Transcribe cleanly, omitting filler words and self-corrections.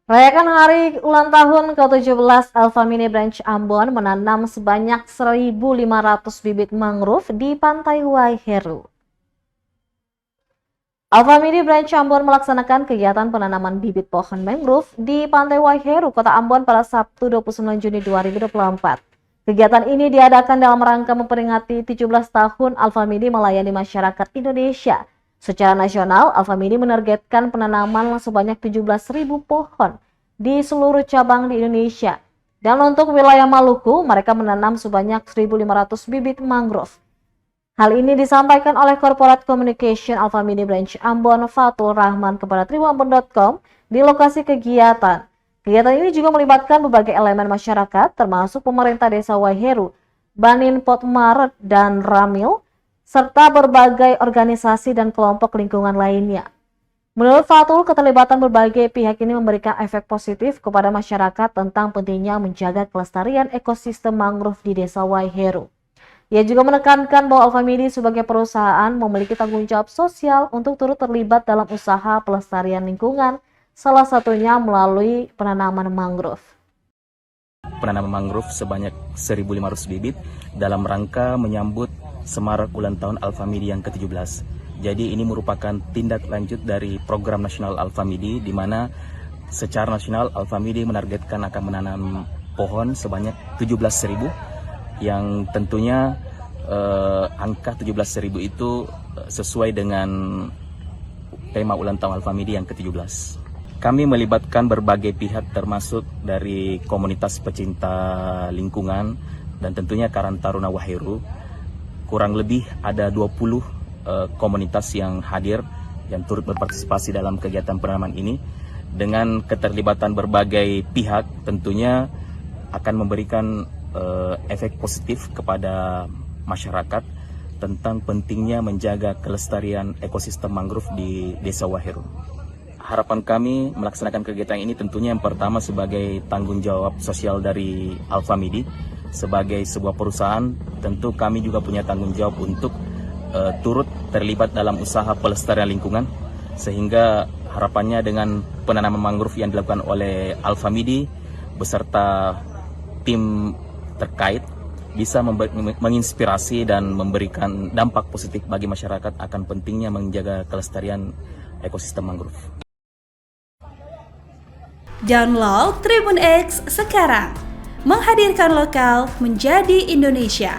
Merayakan hari ulang tahun ke-17 Alfamidi Branch Ambon menanam sebanyak 1.500 bibit mangrove di Pantai Waiheru. Alfamidi Branch Ambon melaksanakan kegiatan penanaman bibit pohon mangrove di Pantai Waiheru, Kota Ambon pada Sabtu 29 Juni 2024. Kegiatan ini diadakan dalam rangka memperingati 17 tahun Alfamidi melayani masyarakat Indonesia. Secara nasional, Alfamidi menargetkan penanaman sebanyak 17.000 pohon di seluruh cabang di Indonesia. Dan untuk wilayah Maluku, mereka menanam sebanyak 1.500 bibit mangrove. Hal ini disampaikan oleh Corporate Communication Alfamidi Branch Ambon, Fatul Rahman, kepada triwambon.com di lokasi kegiatan. Kegiatan ini juga melibatkan berbagai elemen masyarakat, termasuk pemerintah desa Waiheru, Banin Potmar, dan Ramil, serta berbagai organisasi dan kelompok lingkungan lainnya. Menurut Fatul, keterlibatan berbagai pihak ini memberikan efek positif kepada masyarakat tentang pentingnya menjaga kelestarian ekosistem mangrove di desa Waiheru. Ia juga menekankan bahwa Alfamidi sebagai perusahaan memiliki tanggung jawab sosial untuk turut terlibat dalam usaha pelestarian lingkungan, salah satunya melalui penanaman mangrove. Penanaman mangrove sebanyak 1.500 bibit dalam rangka menyambut semarak ulang tahun Alfamidi yang ke-17. Jadi ini merupakan tindak lanjut dari program nasional Alfamidi, di mana secara nasional Alfamidi menargetkan akan menanam pohon sebanyak 17.000, yang tentunya angka 17.000 itu sesuai dengan tema ulang tahun Alfamidi yang ke-17. Kami melibatkan berbagai pihak, termasuk dari komunitas pecinta lingkungan dan tentunya Karang Taruna Waiheru. Kurang lebih ada 20 komunitas yang hadir yang turut berpartisipasi dalam kegiatan penanaman ini. Dengan keterlibatan berbagai pihak tentunya akan memberikan efek positif kepada masyarakat tentang pentingnya menjaga kelestarian ekosistem mangrove di Desa Waiheru. Harapan kami melaksanakan kegiatan ini tentunya yang pertama sebagai tanggung jawab sosial dari Alfamidi. Sebagai sebuah perusahaan, tentu kami juga punya tanggung jawab untuk turut terlibat dalam usaha pelestarian lingkungan, sehingga harapannya dengan penanaman mangrove yang dilakukan oleh Alfamidi beserta tim terkait bisa menginspirasi dan memberikan dampak positif bagi masyarakat akan pentingnya menjaga kelestarian ekosistem mangrove. Download Tribun X sekarang, menghadirkan lokal menjadi Indonesia.